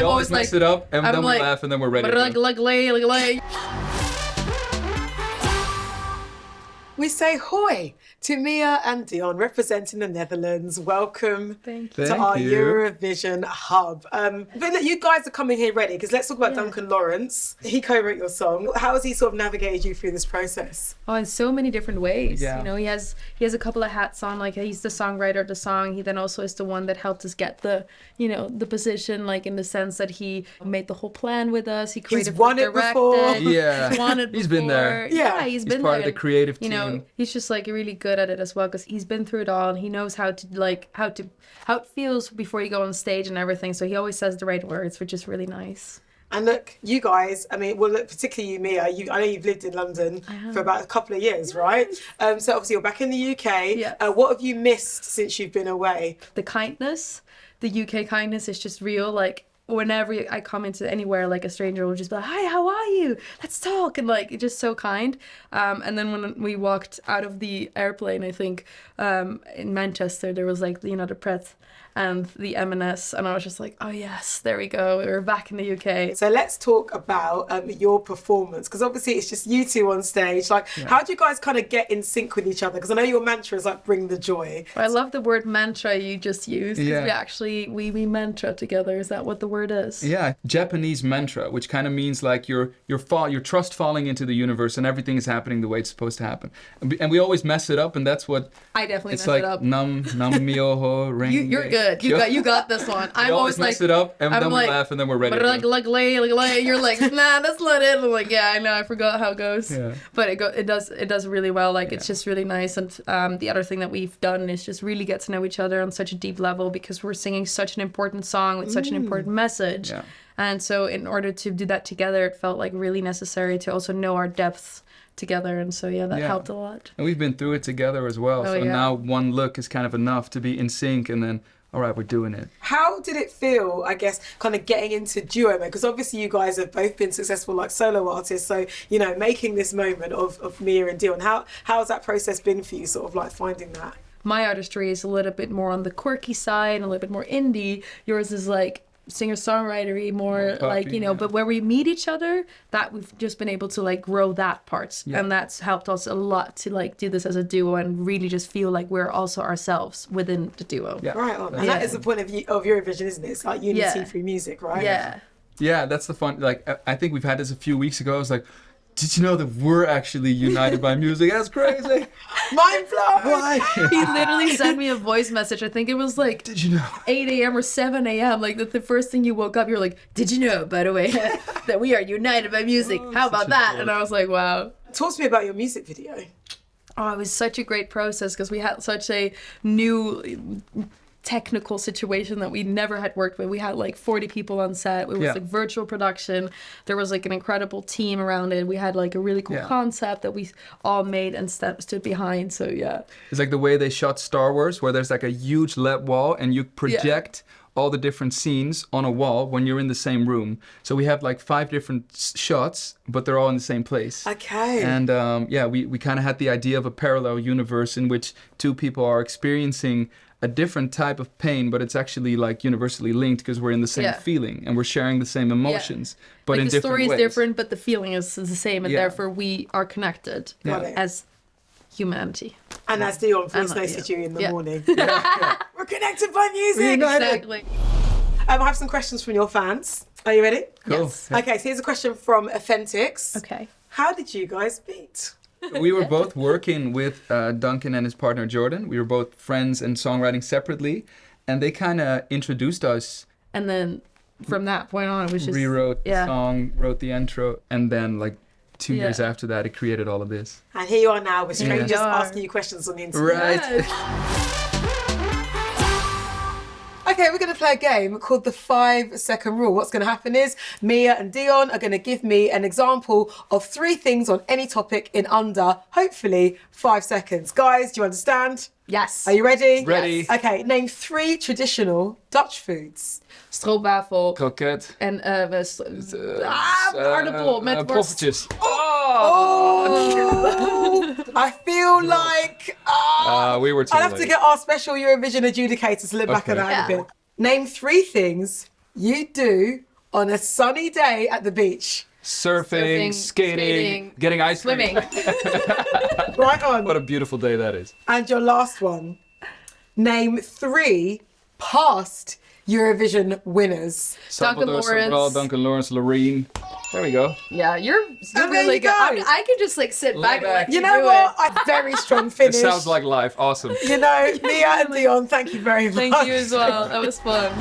I'm always always mess it up, and then we like, laugh, and then we're ready. To We say hoi to Mia and Dion, representing the Netherlands. Welcome Thank to Thank our you. Eurovision hub. But look, you guys are coming here ready, because let's talk about Duncan Lawrence. He co-wrote your song. How has he sort of navigated you through this process? Oh, in so many different ways. Yeah. You know, he has a couple of hats on. Like, he's the songwriter of the song. He then also is the one that helped us get the position, like, in the sense that he made the whole plan with us. He created, won it directed. before. Yeah. He's won it He's been there. before. Yeah. He's He's been part there. of the And, creative you know, team. he's just like really good at it as well, because he's been through it all and he knows how it feels before you go on stage and everything. So he always says the right words, which is really nice. And look, you guys, I mean, well, look, particularly you, Mia, I know you've lived in London for about a couple of years, right? So obviously you're back in the UK. Yes. What have you missed since you've been away? The kindness, the UK kindness is just real. Like, whenever I come into anywhere, like, a stranger will just be like, "Hi, how are you? Let's talk," and like, just so kind. And then when we walked out of the airplane, I think in Manchester, there was like the Pret and the M&S, and I was just like, oh yes, there we go, we're back in the UK. So let's talk about your performance, because obviously it's just you two on stage. Like, how do you guys kind of get in sync with each other? Because I know your mantra is like, bring the joy. I love the word mantra you just used, because Yeah. we mantra together. Is that what the word is? Yeah, Japanese mantra, which kind of means like your trust falling into the universe and everything is happening the way it's supposed to happen. And we always mess it up, and that's what I definitely it's mess like. it up. Nam myoho ring. You're good. You got this one. I'm We always always mess like, it up, and I'm then like, we laugh, and then we're ready. To You're like, nah, that's not it. I'm like, yeah, I know, I forgot how it goes. Yeah. But it does really well. Like, it's just really nice. And the other thing that we've done is just really get to know each other on such a deep level, because we're singing such an important song with such an important message. Yeah. And so in order to do that together, it felt like really necessary to also know our depths together. And so that helped a lot. And we've been through it together as well. Oh, so yeah. now one look is kind of enough to be in sync, and then, all right, we're doing it. How did it feel, I guess, kind of getting into duo mode? Because obviously you guys have both been successful like solo artists. So, making this moment of Mia and Dion, how has that process been for you, sort of like finding that? My artistry is a little bit more on the quirky side and a little bit more indie. Yours is like singer-songwritery, more poppy, like, yeah. but where we meet each other, that we've just been able to like grow that part. Yeah. And that's helped us a lot to like do this as a duo and really just feel like we're also ourselves within the duo. Yeah. Right on. And that is the point of Eurovision, isn't it? It's like unity through music, right? Yeah. Yeah, that's the fun. Like, I think we've had this a few weeks ago. I was like, did you know that we're actually united by music? That's crazy. Mind blown! Why? He literally sent me a voice message. I think it was like Did you know? 8 a.m. or 7 a.m. Like the first thing you woke up, you're like, did you know, by the way, that we are united by music? How about that? And I was like, wow. Talk to me about your music video. Oh, it was such a great process, because we had such a new technical situation that we never had worked with. We had like 40 people on set. It was like virtual production. There was like an incredible team around it. We had like a really cool concept that we all made and stood behind. So yeah. It's like the way they shot Star Wars, where there's like a huge LED wall and you project all the different scenes on a wall when you're in the same room. So we have like 5 different shots, but they're all in the same place. Okay. And we kind of had the idea of a parallel universe in which 2 people are experiencing a different type of pain, but it's actually like universally linked, because we're in the same feeling and we're sharing the same emotions, but like in the different story ways. is different, but the feeling is the same, and therefore we are connected as humanity. And as Dion feels nice to you in the morning. Yeah. We're connected by music. Exactly. I have some questions from your fans. Are you ready? Cool. Yes. Okay, so here's a question from Authentics. Okay. How did you guys meet? We were both working with Duncan and his partner Jordan. We were both friends and songwriting separately, and they kind of introduced us. And then from that point on, it was just Rewrote the song, wrote the intro, and then like 2 years after that, it created all of this. And here you are now with strangers Yeah. asking you questions on the internet. Right. Okay, we're going to play a game called the 5-second rule. What's going to happen is Mia and Dion are going to give me an example of 3 things on any topic in under, hopefully, 5 seconds. Guys, do you understand? Yes. Are you ready? Ready. Yes. Okay, name 3 traditional Dutch foods. Stroopwafel. Kroket. En aardappel met worst. Poffertjes. Oh! I feel like We were too I'll have to late. get our special Eurovision adjudicators to look back at that in a Yeah. bit. Name 3 things you do on a sunny day at the beach? Surfing, skating, getting ice cream. Swimming. Right on. What a beautiful day that is. And your last one. Name 3 past Eurovision winners. Duncan Salvador Lawrence. Sobral, Duncan Lawrence, Loreen. There we go. Yeah, you're there really you good. go. I can just like sit back and back. let You you know do what? it. A very strong It finish. sounds like life. Awesome. You know, Mia and Dion, thank you very much. Thank you as well. That was fun.